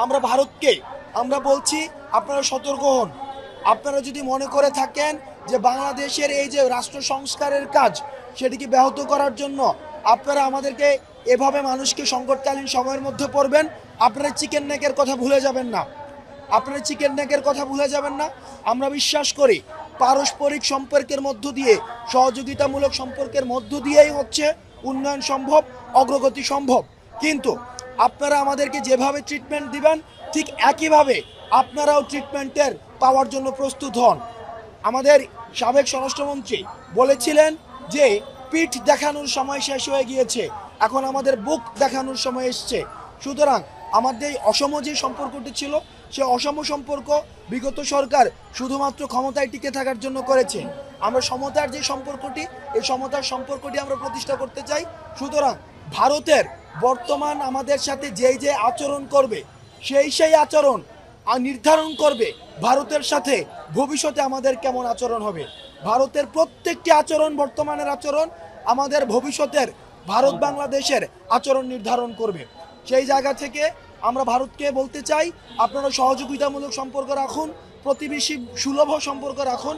আমরা ভারতকে আমরা বলছি আপনারা সতর্ক হন। আপনারা যদি মনে করে থাকেন যে বাংলাদেশের এই যে রাষ্ট্র সংস্কারের কাজ সেটিকে ব্যাহত করার জন্য আপনারা আমাদেরকে এভাবে মানুষকে সংকটকালীন সময়ের মধ্যে পড়বেন, আপনারা চিকেন নেকের কথা ভুলে যাবেন না। আপনারা চিকেন নেকের কথা ভুলে যাবেন না। আমরা বিশ্বাস করি পারস্পরিক সম্পর্কের মধ্য দিয়ে, সহযোগিতামূলক সম্পর্কের মধ্য দিয়েই হচ্ছে উন্নয়ন সম্ভব, অগ্রগতি সম্ভব। কিন্তু আপনারা আমাদেরকে যেভাবে ট্রিটমেন্ট দিবেন ঠিক একইভাবে আপনারাও ট্রিটমেন্টের পাওয়ার জন্য প্রস্তুত হন। আমাদের সাবেক স্বরাষ্ট্রমন্ত্রী বলেছিলেন যে পিঠ দেখানোর সময় শেষ হয়ে গিয়েছে, এখন আমাদের বুক দেখানোর সময় এসছে। সুতরাং আমাদের এই অসম যে সম্পর্কটি ছিল সে অসম সম্পর্ক বিগত সরকার শুধুমাত্র ক্ষমতায় টিকে থাকার জন্য করেছে। আমরা সমতার যে সম্পর্কটি, এই সমতার সম্পর্কটি আমরা প্রতিষ্ঠা করতে চাই। সুতরাং ভারতের বর্তমান আমাদের সাথে যে আচরণ করবে সেই আচরণ নির্ধারণ করবে ভারতের সাথে ভবিষ্যতে আমাদের কেমন আচরণ হবে। ভারতের প্রত্যেকটি আচরণ, বর্তমানের আচরণ আমাদের ভবিষ্যতের ভারত বাংলাদেশের আচরণ নির্ধারণ করবে। সেই জায়গা থেকে আমরা ভারতকে বলতে চাই আপনারা সহযোগিতামূলক সম্পর্ক রাখুন, প্রতিবেশী সুলভ সম্পর্ক রাখুন,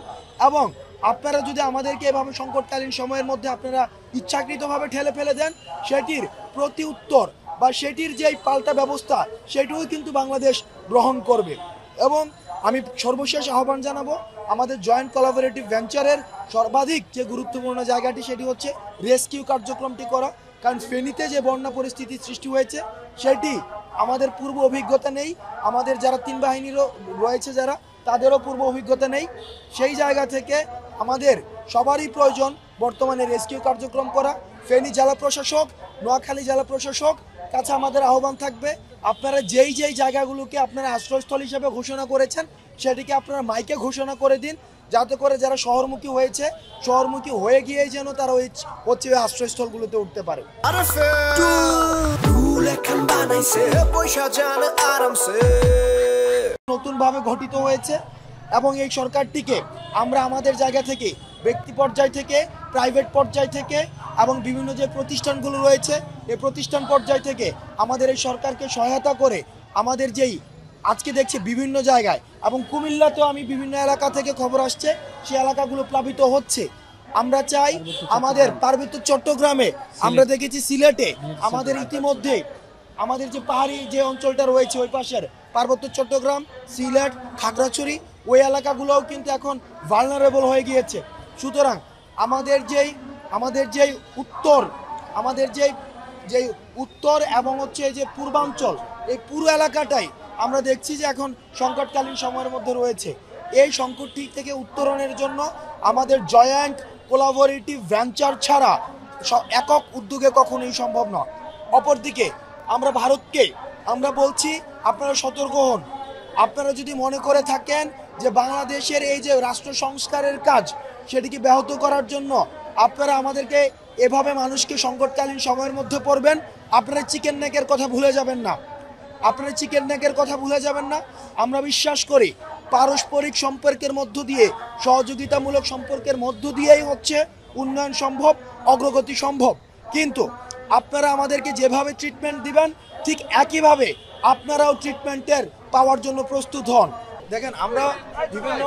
এবং আপনারা যদি আমাদেরকে এভাবে সংকটকালীন সময়ের মধ্যে আপনারা ইচ্ছাকৃতভাবে ঠেলে ফেলে দেন, সেটির প্রতি উত্তর বা সেটির যেই পাল্টা ব্যবস্থা সেটিও কিন্তু বাংলাদেশ গ্রহণ করবে। এবং আমি সর্বশেষ আহ্বান জানাবো আমাদের জয়েন্ট কোলাবোরেটিভ ভেঞ্চারের সর্বাধিক যে গুরুত্বপূর্ণ জায়গাটি সেটি হচ্ছে রেস্কিউ কার্যক্রমটি করা। কারণ ফেনীতে যে বন্যা পরিস্থিতি সৃষ্টি হয়েছে সেটি আমাদের পূর্ব অভিজ্ঞতা নেই, আমাদের যারা তিন বাহিনীরও রয়েছে যারা তাদেরও পূর্ব অভিজ্ঞতা নেই। সেই জায়গা থেকে আমাদের সবারই প্রয়োজন বর্তমানে রেস্কিউ কার্যক্রম করা। ফেনী জেলা প্রশাসক, নোয়াখালী জেলা প্রশাসক কাছে আমাদের আহ্বান থাকবে আপনারা যেই জায়গাগুলোকে আপনারা আশ্রয়স্থল হিসেবে ঘোষণা করেছেন সেটিকে আপনারা মাইকে ঘোষণা করে দিন, যাতে করে যারা শহরমুখী হয়েছে শহরমুখী হয়ে গিয়েই যেন তারা হচ্ছে ওই আশ্রয়স্থলগুলোতে উঠতে পারে। নতুনভাবে গঠিত হয়েছে এবং এই সরকারটিকে আমরা আমাদের জায়গা থেকে, ব্যক্তি পর্যায় থেকে, প্রাইভেট পর্যায় থেকে এবং বিভিন্ন যে প্রতিষ্ঠানগুলো রয়েছে এই প্রতিষ্ঠান পর্যায় থেকে আমাদের এই সরকারকে সহায়তা করে আমাদের যেই আজকে দেখছি বিভিন্ন জায়গায় এবং কুমিল্লাতেও আমি বিভিন্ন এলাকা থেকে খবর আসছে সেই এলাকাগুলো প্লাবিত হচ্ছে। আমরা চাই আমাদের পার্বত্য চট্টগ্রামে, আমরা দেখেছি সিলেটে, আমাদের ইতিমধ্যে আমাদের যে পাহাড়ি যে অঞ্চলটা রয়েছে ওই পাশের পার্বত্য চট্টগ্রাম, সিলেট, খাগড়াছড়ি ওই এলাকাগুলোও কিন্তু এখন ভালনারেবল হয়ে গিয়েছে। সুতরাং আমাদের যেই উত্তর এবং হচ্ছে যে পূর্বাঞ্চল, এই পুরো এলাকাটাই আমরা দেখছি যে এখন সংকটকালীন সময়ের মধ্যে রয়েছে। এই সংকটটি থেকে উত্তরণের জন্য আমাদের জয়েন্ট কোলাবোরেটিভ ভেঞ্চার ছাড়া একক উদ্যোগে কখনোই সম্ভব নয়। অপরদিকে আমরা ভারতকে আমরা বলছি আপনারা সতর্ক হন। আপনারা যদি মনে করে থাকেন যে বাংলাদেশের এই যে রাষ্ট্র সংস্কারের কাজ সেটিকে ব্যাহত করার জন্য আপনারা আমাদেরকে এভাবে মানুষকে সংকটকালীন সময়ের মধ্যে পড়বেন, আপনারা চিকেন নেকের কথা ভুলে যাবেন না। আপনারা চিকেন নেকের কথা ভুলে যাবেন না। আমরা বিশ্বাস করি পারস্পরিক সম্পর্কের মধ্য দিয়ে, সহযোগিতামূলক সম্পর্কের মধ্য দিয়েই হচ্ছে উন্নয়ন সম্ভব, অগ্রগতি সম্ভব। কিন্তু আপনারা আমাদেরকে যেভাবে ট্রিটমেন্ট দিবেন ঠিক একইভাবে আপনারাও ট্রিটমেন্টের পাওয়ার জন্য প্রস্তুত হন। দেখেন আমরা বিভিন্ন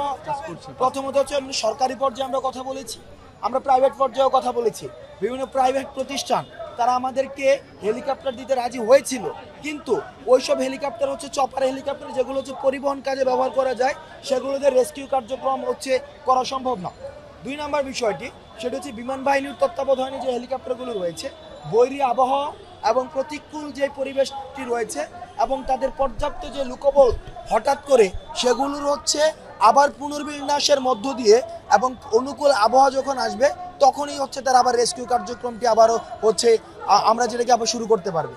প্রথমত হচ্ছে সরকারি পর্যায়ে আমরা কথা বলেছি, আমরা প্রাইভেট পর্যায়েও কথা বলেছি। বিভিন্ন প্রাইভেট প্রতিষ্ঠান তারা আমাদেরকে হেলিকপ্টার দিতে রাজি হয়েছিল, কিন্তু ওইসব হেলিকপ্টার হচ্ছে চপার হেলিকপ্টার, যেগুলো হচ্ছে পরিবহন কাজে ব্যবহার করা যায়, সেগুলোতে রেস্কিউ কার্যক্রম হচ্ছে করা সম্ভব না। 2 নম্বর বিষয়টি সেটা হচ্ছে বিমান বাহিনীর তত্ত্বাবধানে যে হেলিকপ্টারগুলো রয়েছে, বৈরী আবহাওয়া এবং প্রতিকূল যে পরিবেশটি রয়েছে এবং তাদের পর্যাপ্ত যে লোকবল হঠাৎ করে সেগুলোর হচ্ছে আবার পুনর্বিন্যাসের মধ্য দিয়ে এবং অনুকূল আবহাওয়া যখন আসবে তখনই হচ্ছে তারা আবার রেস্কিউ কার্যক্রমটি আবারও হচ্ছে আমরা যেটাকে আবার শুরু করতে পারবে।